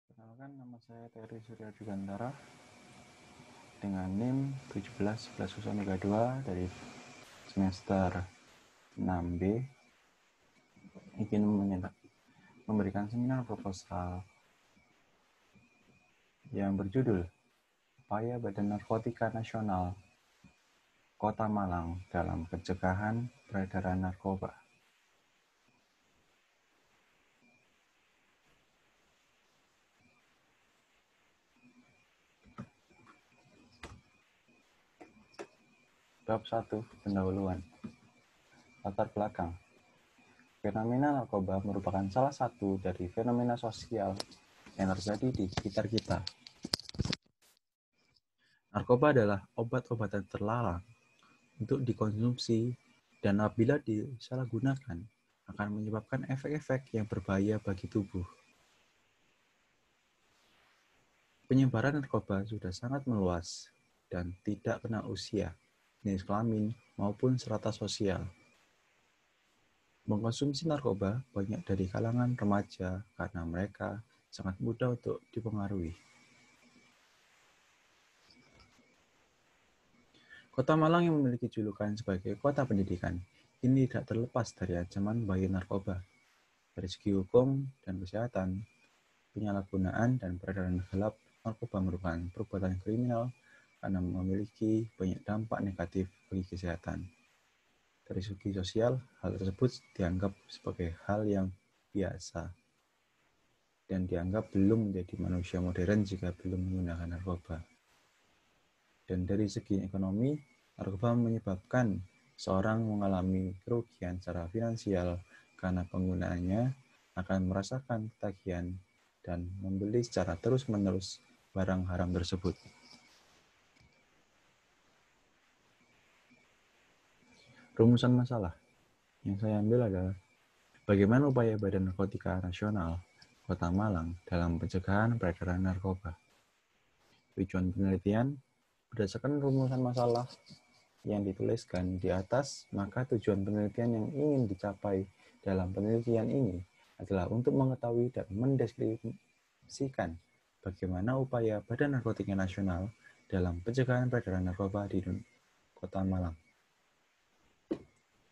Perkenalkan, nama saya Terry Surya Dugantara dengan NIM 171102 dari semester 6B ingin memberikan seminar proposal yang berjudul Upaya Badan Narkotika Nasional Kota Malang dalam Pencegahan Peredaran Narkoba. Bab 1. Pendahuluan. Latar belakang. Fenomena narkoba merupakan salah satu dari fenomena sosial yang terjadi di sekitar kita. Narkoba adalah obat-obatan terlarang untuk dikonsumsi dan apabila disalahgunakan akan menyebabkan efek-efek yang berbahaya bagi tubuh. Penyebaran narkoba sudah sangat meluas dan tidak kenal usia, jenis kelamin, maupun strata sosial. Mengkonsumsi narkoba banyak dari kalangan remaja karena mereka sangat mudah untuk dipengaruhi. Kota Malang yang memiliki julukan sebagai kota pendidikan, ini tidak terlepas dari ancaman bahaya narkoba. Dari segi hukum dan kesehatan, penyalahgunaan dan peredaran gelap narkoba merupakan perbuatan kriminal karena memiliki banyak dampak negatif bagi kesehatan. Dari segi sosial, hal tersebut dianggap sebagai hal yang biasa dan dianggap belum menjadi manusia modern jika belum menggunakan narkoba. Dan dari segi ekonomi, narkoba menyebabkan seorang mengalami kerugian secara finansial karena penggunaannya akan merasakan ketagihan dan membeli secara terus-menerus barang haram tersebut. Rumusan masalah yang saya ambil adalah bagaimana upaya Badan Narkotika Nasional Kota Malang dalam pencegahan peredaran narkoba. Tujuan penelitian berdasarkan rumusan masalah yang dituliskan di atas, maka tujuan penelitian yang ingin dicapai dalam penelitian ini adalah untuk mengetahui dan mendeskripsikan bagaimana upaya Badan Narkotika Nasional dalam pencegahan peredaran narkoba di Kota Malang.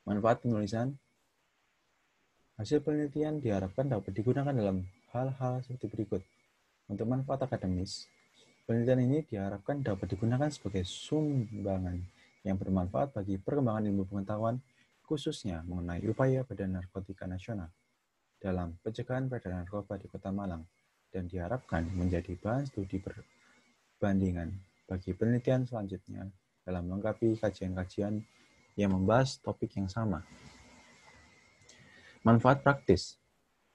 Manfaat penulisan. Hasil penelitian diharapkan dapat digunakan dalam hal-hal seperti berikut. Untuk manfaat akademis, penelitian ini diharapkan dapat digunakan sebagai sumbangan yang bermanfaat bagi perkembangan ilmu pengetahuan, khususnya mengenai upaya Badan Narkotika Nasional dalam pencegahan peredaran narkoba di Kota Malang, dan diharapkan menjadi bahan studi perbandingan bagi penelitian selanjutnya dalam melengkapi kajian-kajian yang membahas topik yang sama. Manfaat praktis.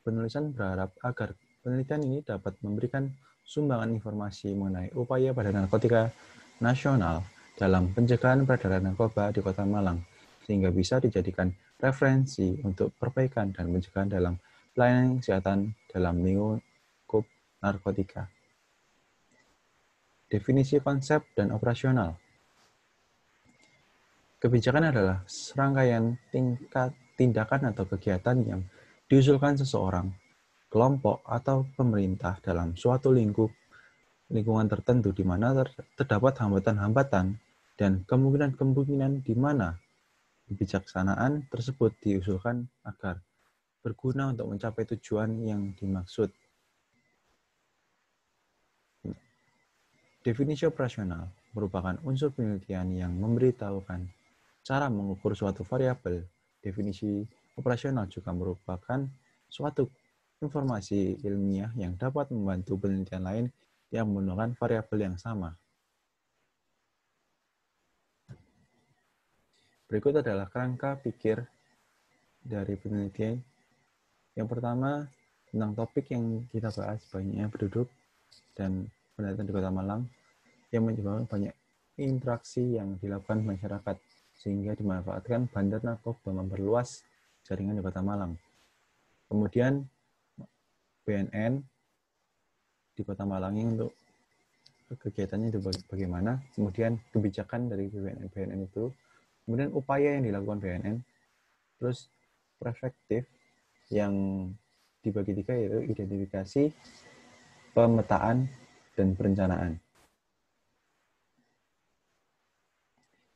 Penulisan berharap agar penelitian ini dapat memberikan sumbangan informasi mengenai upaya Badan Narkotika Nasional dalam pencegahan peredaran narkoba di Kota Malang, sehingga bisa dijadikan referensi untuk perbaikan dan pencegahan dalam pelayanan kesehatan dalam lingkup narkotika. Definisi konsep dan operasional. Kebijakan adalah serangkaian tindakan atau kegiatan yang diusulkan seseorang, kelompok, atau pemerintah dalam suatu lingkungan tertentu di mana terdapat hambatan-hambatan dan kemungkinan-kemungkinan di mana kebijaksanaan tersebut diusulkan agar berguna untuk mencapai tujuan yang dimaksud. Definisi operasional merupakan unsur penelitian yang memberitahukan cara mengukur suatu variabel. Definisi operasional juga merupakan suatu informasi ilmiah yang dapat membantu penelitian lain yang menggunakan variabel yang sama. Berikut adalah kerangka pikir dari penelitian. Yang pertama, tentang topik yang kita bahas, banyaknya penduduk dan penelitian di Kota Malang yang menyebabkan banyak interaksi yang dilakukan masyarakat, sehingga dimanfaatkan bandar narkoba memperluas jaringan di Kota Malang. Kemudian BNN di Kota Malang ini untuk kegiatannya itu bagaimana, kemudian kebijakan dari BNN itu, kemudian upaya yang dilakukan BNN, terus perspektif yang dibagi 3 yaitu identifikasi, pemetaan, dan perencanaan.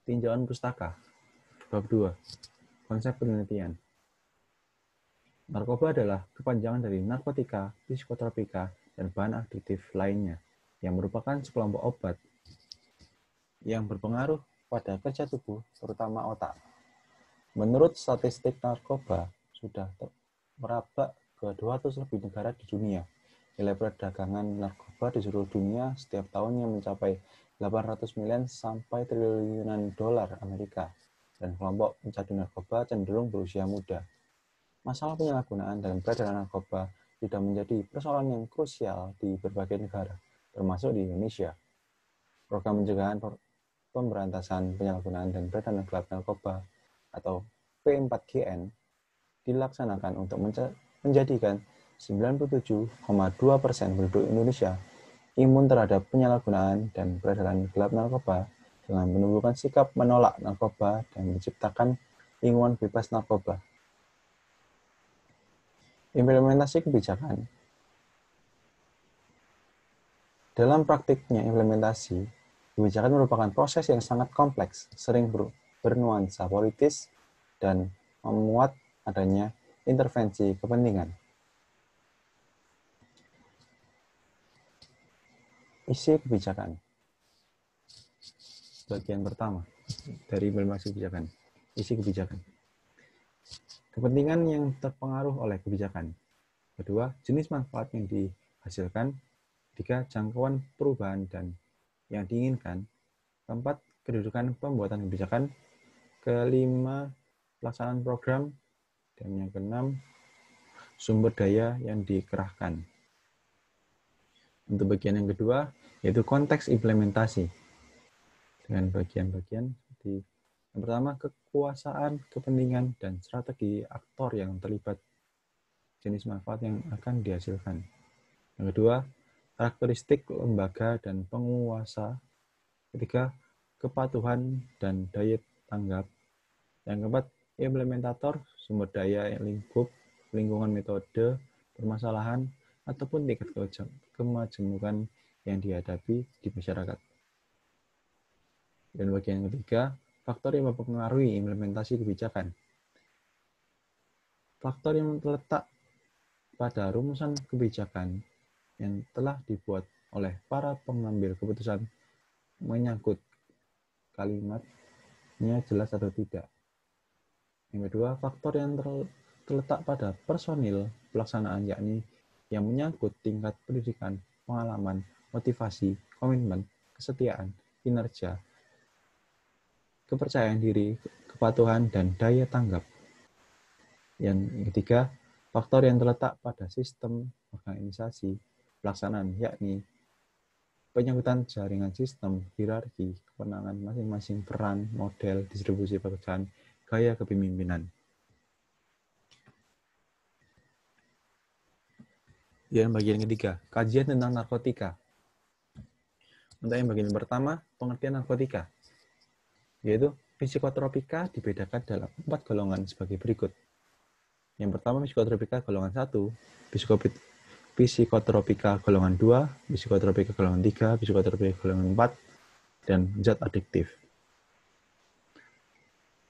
Tinjauan pustaka. Bab 2. Konsep penelitian. Narkoba adalah kepanjangan dari narkotika, psikotropika, dan bahan adiktif lainnya yang merupakan sekelompok obat yang berpengaruh pada kerja tubuh, terutama otak. Menurut statistik narkoba, sudah meraba ke 200 lebih negara di dunia. Nilai perdagangan narkoba di seluruh dunia setiap tahunnya mencapai 800 miliar sampai triliunan dolar Amerika, dan kelompok pecandu narkoba cenderung berusia muda. Masalah penyalahgunaan dan peredaran narkoba sudah menjadi persoalan yang krusial di berbagai negara, termasuk di Indonesia. Program pencegahan pemberantasan penyalahgunaan dan peredaran gelap narkoba atau P4GN dilaksanakan untuk menjadikan 97,2% penduduk Indonesia imun terhadap penyalahgunaan dan peredaran gelap narkoba dengan menumbuhkan sikap menolak narkoba dan menciptakan lingkungan bebas narkoba. Implementasi kebijakan. Dalam praktiknya implementasi, kebijakan merupakan proses yang sangat kompleks, sering bernuansa politis, dan memuat adanya intervensi kepentingan. Isi kebijakan. Bagian pertama dari implementasi kebijakan. Isi kebijakan. Kepentingan yang terpengaruh oleh kebijakan. Kedua, jenis manfaat yang dihasilkan. Tiga, jangkauan perubahan dan yang diinginkan. Keempat, kedudukan pembuatan kebijakan. Kelima, pelaksanaan program. Dan yang keenam, sumber daya yang dikerahkan. Untuk bagian yang kedua, yaitu konteks implementasi. Dengan bagian-bagian seperti yang pertama, kekuasaan, kepentingan, dan strategi aktor yang terlibat, jenis manfaat yang akan dihasilkan. Yang kedua, karakteristik lembaga dan penguasa. Ketiga, kepatuhan dan daya tanggap. Yang keempat, implementator, sumber daya, lingkup, lingkungan, metode, permasalahan, ataupun tingkat kemajemukan yang dihadapi di masyarakat. Dan bagian ketiga, faktor yang mempengaruhi implementasi kebijakan. Faktor yang terletak pada rumusan kebijakan yang telah dibuat oleh para pengambil keputusan menyangkut kalimatnya jelas atau tidak. Yang kedua, faktor yang terletak pada personil pelaksanaan, yakni yang menyangkut tingkat pendidikan, pengalaman, motivasi, komitmen, kesetiaan, kinerja, kepercayaan diri, kepatuhan, dan daya tanggap. Yang ketiga, faktor yang terletak pada sistem organisasi pelaksanaan, yakni penyangkutan jaringan sistem, hierarki, kewenangan masing-masing peran, model, distribusi pekerjaan, gaya kepemimpinan. Yang bagian ketiga, kajian tentang narkotika. Untuk yang bagian pertama, pengertian narkotika, yaitu psikotropika dibedakan dalam 4 golongan sebagai berikut. Yang pertama, psikotropika golongan 1, psikotropika golongan 2, psikotropika golongan 3, psikotropika golongan 4, dan zat adiktif.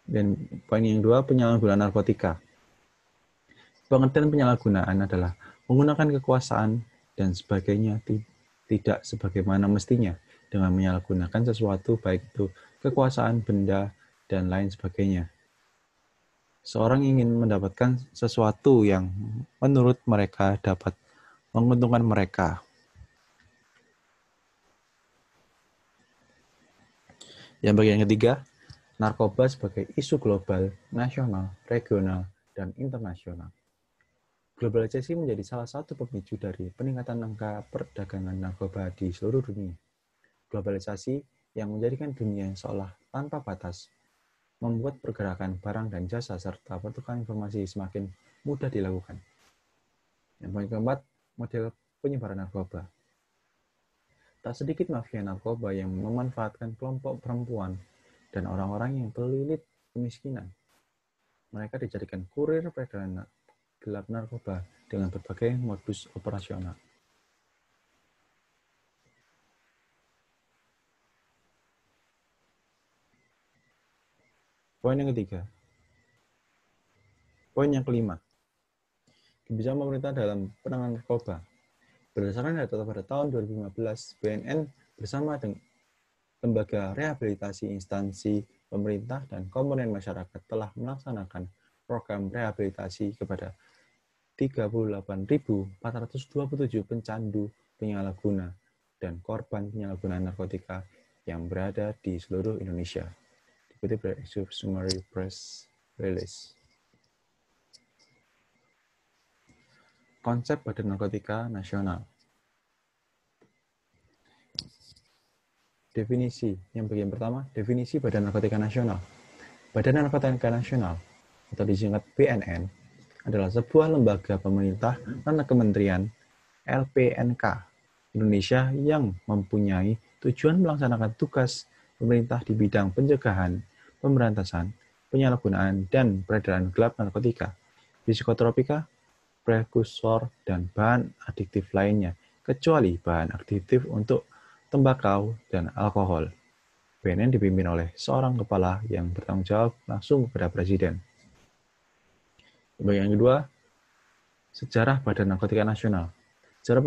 Dan poin yang kedua, penyalahgunaan narkotika. Pengertian penyalahgunaan adalah menggunakan kekuasaan dan sebagainya tidak sebagaimana mestinya dengan menyalahgunakan sesuatu, baik itu kekuasaan, benda, dan lain sebagainya. Seorang ingin mendapatkan sesuatu yang menurut mereka dapat menguntungkan mereka. Yang bagian ketiga, narkoba sebagai isu global, nasional, regional, dan internasional. Globalisasi menjadi salah satu pemicu dari peningkatan angka perdagangan narkoba di seluruh dunia. Globalisasi yang menjadikan dunia seolah tanpa batas, membuat pergerakan barang dan jasa serta pertukaran informasi semakin mudah dilakukan. Yang poin keempat, model penyebaran narkoba. Tak sedikit mafia narkoba yang memanfaatkan kelompok perempuan dan orang-orang yang terlilit kemiskinan. Mereka dijadikan kurir peredaran gelap narkoba dengan berbagai modus operasional. Poin yang ketiga. Poin yang kelima. Kebijakan pemerintah dalam penanganan narkoba. Berdasarkan data pada tahun 2015, BNN bersama dengan lembaga rehabilitasi instansi pemerintah dan komponen masyarakat telah melaksanakan program rehabilitasi kepada 38.427 pencandu, penyalahguna, dan korban penyalahgunaan narkotika yang berada di seluruh Indonesia. Dikutip dari Summary Press Release. Konsep Badan Narkotika Nasional. Definisi. Yang bagian pertama, definisi Badan Narkotika Nasional. Badan Narkotika Nasional, atau disingkat BNN, adalah sebuah lembaga pemerintah dan kementerian LPNK Indonesia yang mempunyai tujuan melaksanakan tugas pemerintah di bidang pencegahan, pemberantasan, penyalahgunaan, dan peredaran gelap narkotika, psikotropika, prekursor, dan bahan adiktif lainnya, kecuali bahan adiktif untuk tembakau dan alkohol. BNN dipimpin oleh seorang kepala yang bertanggung jawab langsung kepada Presiden. Bagian kedua, sejarah Badan Narkotika Nasional. Sejarah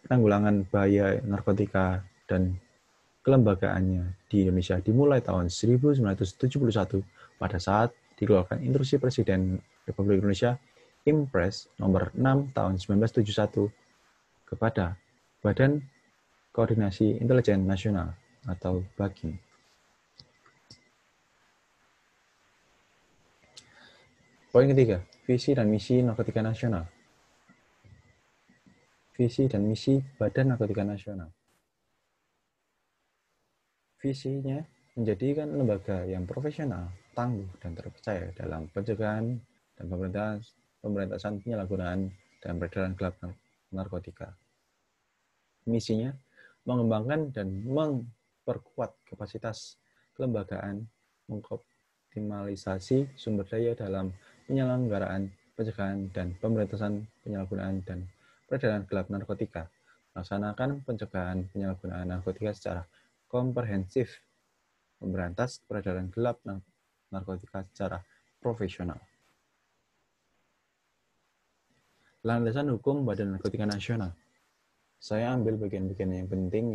penanggulangan bahaya narkotika dan kelembagaannya di Indonesia dimulai tahun 1971 pada saat dikeluarkan Instruksi Presiden Republik Indonesia Impres nomor 6 tahun 1971 kepada Badan Koordinasi Intelijen Nasional atau BAKIN. Poin ketiga, visi dan misi narkotika nasional. Visi dan misi Badan Narkotika Nasional. Visinya menjadikan lembaga yang profesional, tangguh, dan terpercaya dalam pencegahan dan pemberantasan penyalahgunaan dan peredaran gelap narkotika. Misinya mengembangkan dan memperkuat kapasitas kelembagaan, mengoptimalisasi sumber daya dalam penyelenggaraan pencegahan dan pemberantasan penyalahgunaan dan peredaran gelap narkotika, melaksanakan pencegahan penyalahgunaan narkotika secara komprehensif, memberantas peredaran gelap narkotika secara profesional. Landasan hukum Badan Narkotika Nasional. Saya ambil bagian-bagian yang penting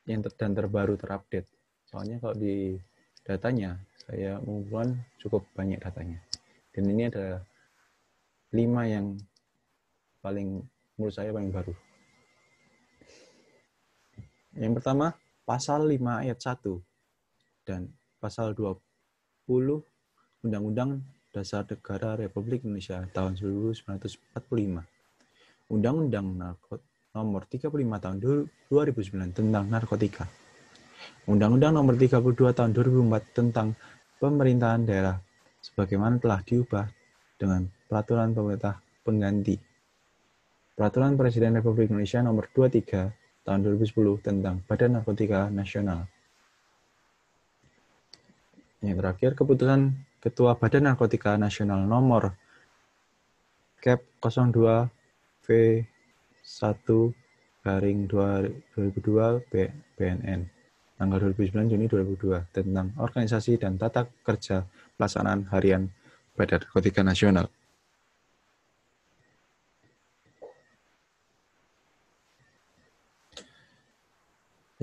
yang terbaru terupdate. Soalnya kalau di datanya saya mengumpulkan cukup banyak datanya. Dan ini adalah 5 yang menurut saya paling baru. Yang pertama, pasal 5 ayat 1 dan pasal 20 Undang-Undang Dasar Negara Republik Indonesia tahun 1945. Undang-Undang Nomor 35 tahun 2009 tentang narkotika. Undang-Undang Nomor 32 tahun 2004 tentang pemerintahan daerah sebagaimana telah diubah dengan peraturan pemerintah pengganti. Peraturan Presiden Republik Indonesia Nomor 23 tahun 2010 tentang Badan Narkotika Nasional. Yang terakhir, keputusan Ketua Badan Narkotika Nasional Nomor Cap 02 V1/2002 BNN tanggal 29 Juni 2002 tentang organisasi dan tata kerja pelaksanaan harian Badan Narkotika Nasional.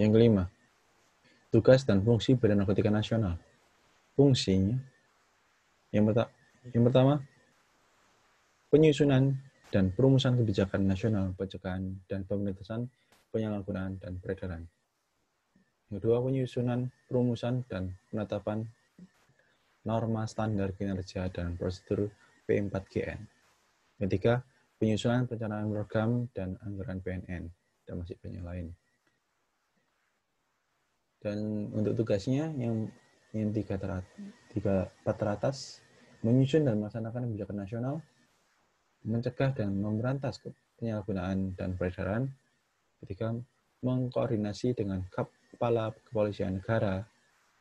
Yang kelima, tugas dan fungsi Badan Narkotika Nasional. Fungsinya yang pertama, penyusunan dan perumusan kebijakan nasional pencegahan dan pemberantasan penyalahgunaan dan peredaran. Yang kedua, penyusunan, perumusan, dan penetapan norma standar kinerja dan prosedur P4GN. Yang ketiga, penyusunan perencanaan program dan anggaran BNN, dan masih banyak lain. Dan untuk tugasnya yang 3 teratas, menyusun dan melaksanakan kebijakan nasional, mencegah dan memberantas penyalahgunaan dan peredaran. Ketiga, mengkoordinasi dengan Kepala Kepolisian Negara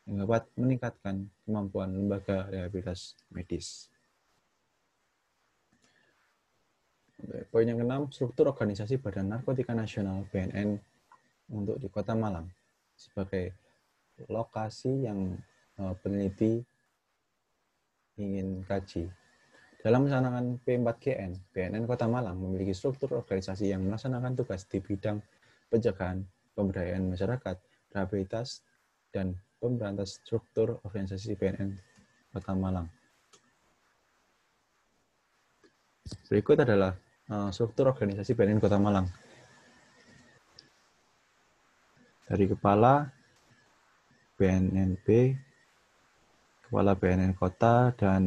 yang dapat meningkatkan kemampuan lembaga rehabilitas medis. Poin yang keenam, struktur organisasi Badan Narkotika Nasional BNN untuk di Kota Malang sebagai lokasi yang peneliti ingin kaji. Dalam melaksanakan P4GN, BNN Kota Malang memiliki struktur organisasi yang melaksanakan tugas di bidang pencegahan, pemberdayaan masyarakat, rehabilitas, dan pemberantasan. Struktur organisasi BNN Kota Malang. Berikut adalah struktur organisasi BNN Kota Malang. Dari Kepala BNNB, Kepala BNN Kota, dan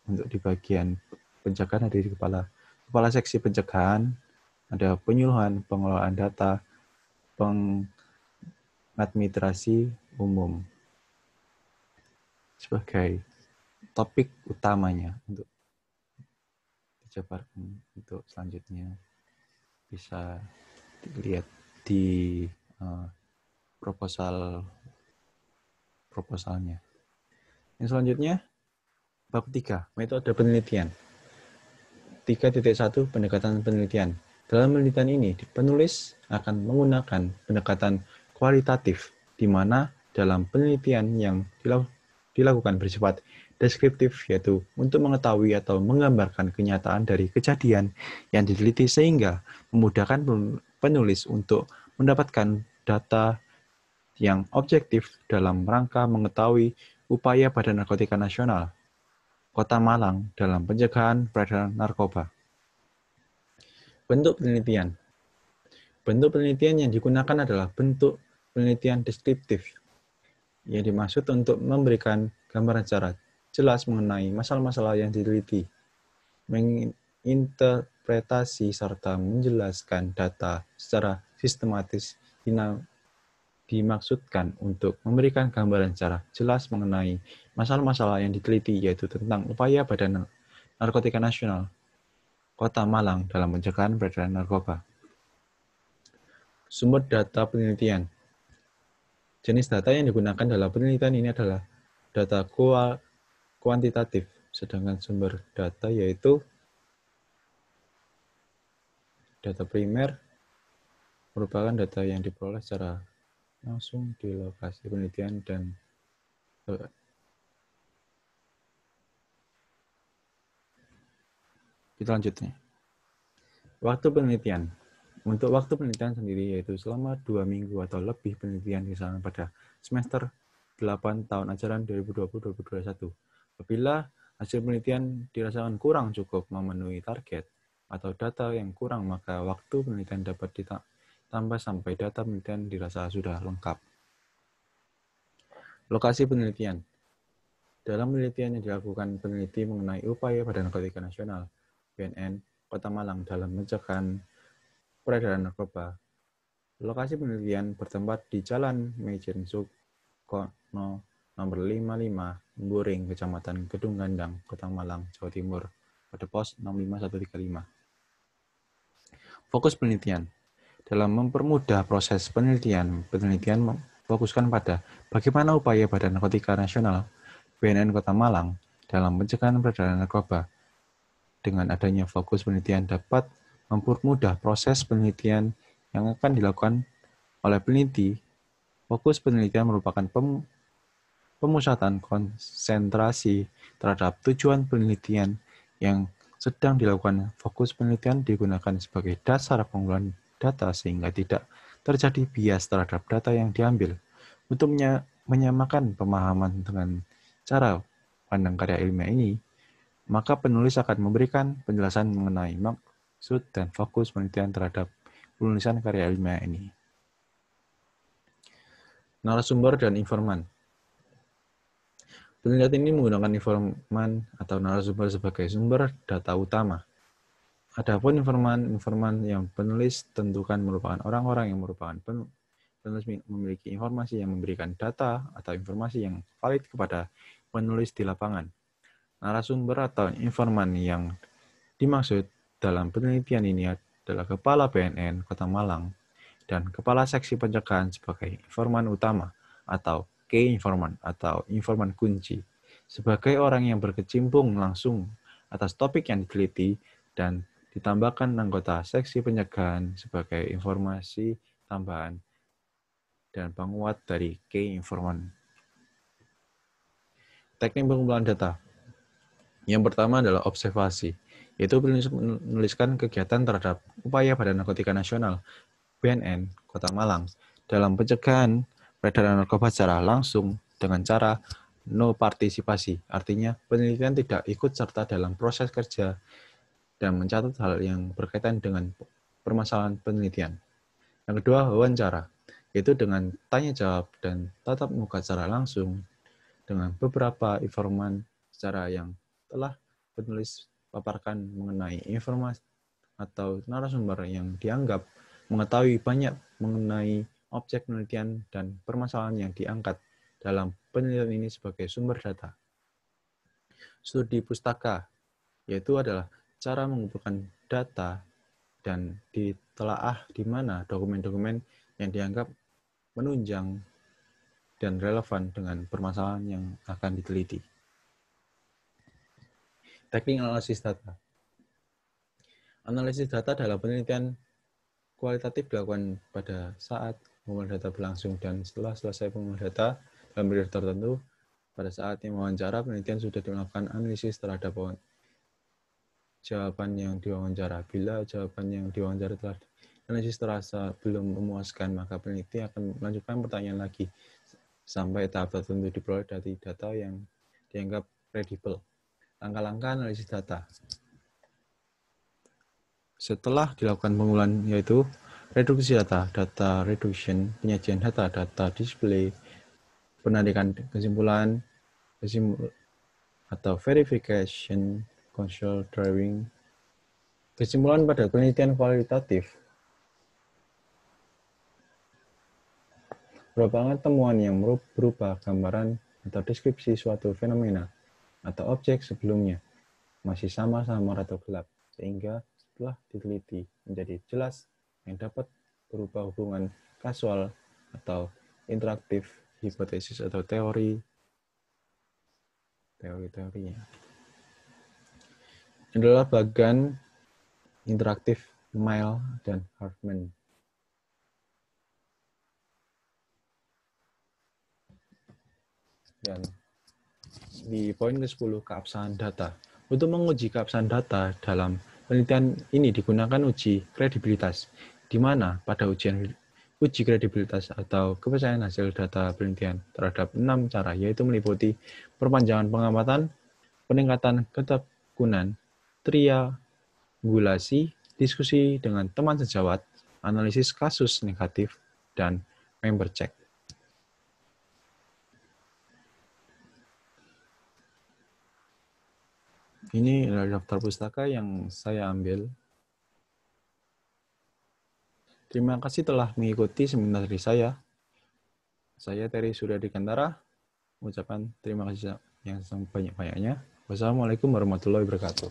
untuk di bagian pencegahan ada di Kepala Seksi Pencegahan, ada penyuluhan, pengelolaan data, pengadministrasi umum sebagai topik utamanya untuk dijabarkan. Untuk selanjutnya bisa dilihat di proposalnya. Yang selanjutnya, bab 3, metode penelitian. 3.1 pendekatan penelitian. Dalam penelitian ini, penulis akan menggunakan pendekatan kualitatif, di mana dalam penelitian yang dilakukan bersifat deskriptif, yaitu untuk mengetahui atau menggambarkan kenyataan dari kejadian yang diteliti sehingga memudahkan penulis untuk mendapatkan data yang objektif dalam rangka mengetahui upaya Badan Narkotika Nasional Kota Malang dalam pencegahan peredaran narkoba. Bentuk penelitian. Bentuk penelitian yang digunakan adalah bentuk penelitian deskriptif, yang dimaksud untuk memberikan gambaran secara jelas mengenai masalah-masalah yang diteliti, menginterpretasi serta menjelaskan data secara sistematis, dimaksudkan untuk memberikan gambaran secara jelas mengenai masalah-masalah yang diteliti, yaitu tentang upaya Badan Narkotika Nasional Kota Malang dalam pencegahan peredaran narkoba. Sumber data penelitian. Jenis data yang digunakan dalam penelitian ini adalah data kuantitatif, sedangkan sumber data yaitu data primer merupakan data yang diperoleh secara langsung di lokasi penelitian dan kita lanjutnya. Waktu penelitian. Untuk waktu penelitian sendiri yaitu selama 2 minggu atau lebih penelitian dilaksanakan pada semester 8 tahun ajaran 2020-2021. Apabila hasil penelitian dirasakan kurang cukup memenuhi target atau data yang kurang, maka waktu penelitian dapat ditambah sampai data penelitian dirasa sudah lengkap. Lokasi penelitian. Dalam penelitian yang dilakukan peneliti mengenai upaya Badan Narkotika Nasional BNN Kota Malang dalam mencegah peredaran narkoba, lokasi penelitian bertempat di Jalan Maijen Sukono nomor 55, Buring, Kecamatan Kedung Gandang, Kota Malang, Jawa Timur, pada pos 65135. Fokus penelitian. Dalam mempermudah proses penelitian memfokuskan pada bagaimana upaya Badan Narkotika Nasional BNN Kota Malang dalam pencegahan peredaran narkoba. Dengan adanya fokus penelitian dapat mempermudah proses penelitian yang akan dilakukan oleh peneliti. Fokus penelitian merupakan pemusatan konsentrasi terhadap tujuan penelitian yang sedang dilakukan. Fokus penelitian digunakan sebagai dasar pengumpulan data sehingga tidak terjadi bias terhadap data yang diambil. Untuk menyamakan pemahaman dengan cara pandang karya ilmiah ini, maka penulis akan memberikan penjelasan mengenai maksud dan fokus penelitian terhadap penulisan karya ilmiah ini. Narasumber dan informan. Penelitian ini menggunakan informan atau narasumber sebagai sumber data utama. Adapun informan yang penulis tentukan merupakan orang-orang yang merupakan penulis memiliki informasi yang memberikan data atau informasi yang valid kepada penulis di lapangan. Narasumber atau informan yang dimaksud dalam penelitian ini adalah Kepala BNN Kota Malang dan Kepala Seksi Pencegahan sebagai informan utama atau key informan atau informan kunci, sebagai orang yang berkecimpung langsung atas topik yang diteliti dan Ditambahkan anggota seksi pencegahan sebagai informasi tambahan dan penguat dari key informant. Teknik pengumpulan data. Yang pertama adalah observasi, yaitu menuliskan kegiatan terhadap upaya Badan Narkotika Nasional BNN Kota Malang dalam pencegahan peredaran narkoba secara langsung dengan cara no partisipasi, artinya penelitian tidak ikut serta dalam proses kerja dan mencatat hal yang berkaitan dengan permasalahan penelitian. Yang kedua, wawancara, yaitu dengan tanya jawab dan tatap muka secara langsung dengan beberapa informan secara yang telah penulis paparkan mengenai informasi atau narasumber yang dianggap mengetahui banyak mengenai objek penelitian dan permasalahan yang diangkat dalam penelitian ini sebagai sumber data. Studi pustaka, yaitu adalah cara mengumpulkan data dan ditelaah di mana dokumen-dokumen yang dianggap menunjang dan relevan dengan permasalahan yang akan diteliti. Teknik analisis data. Analisis data dalam penelitian kualitatif dilakukan pada saat pengumpulan data berlangsung dan setelah selesai pengumpulan data dalam periode tertentu, pada saat yang wawancara, penelitian sudah melakukan analisis terhadap jawaban yang diwawancara. Bila jawaban yang diwawancara telah analisis terasa belum memuaskan, maka peneliti akan melanjutkan pertanyaan lagi sampai tahap tertentu diperoleh dari data yang dianggap kredibel. Langkah-langkah analisis data. Setelah dilakukan pengumpulan yaitu reduksi data, data reduction, penyajian data, data display, penarikan kesimpulan, atau verification, control driving. Kesimpulan pada penelitian kualitatif. Merupakan temuan yang berupa gambaran atau deskripsi suatu fenomena atau objek sebelumnya masih sama-sama atau gelap, sehingga setelah diteliti menjadi jelas yang dapat berupa hubungan kasual atau interaktif, hipotesis atau teori-teorinya. Ini adalah bagian interaktif Mile dan Hartman. Dan di poin ke-10, keabsahan data. Untuk menguji keabsahan data dalam penelitian ini digunakan uji kredibilitas, di mana pada uji kredibilitas atau kepercayaan hasil data penelitian terhadap 6 cara, yaitu meliputi perpanjangan pengamatan, peningkatan ketekunan, triangulasi, diskusi dengan teman sejawat, analisis kasus negatif, dan member check. Ini adalah daftar pustaka yang saya ambil. Terima kasih telah mengikuti seminar dari saya. Saya Terry Suryadi Kantara, mengucapkan terima kasih yang sebanyak-banyaknya. Wassalamualaikum warahmatullahi wabarakatuh.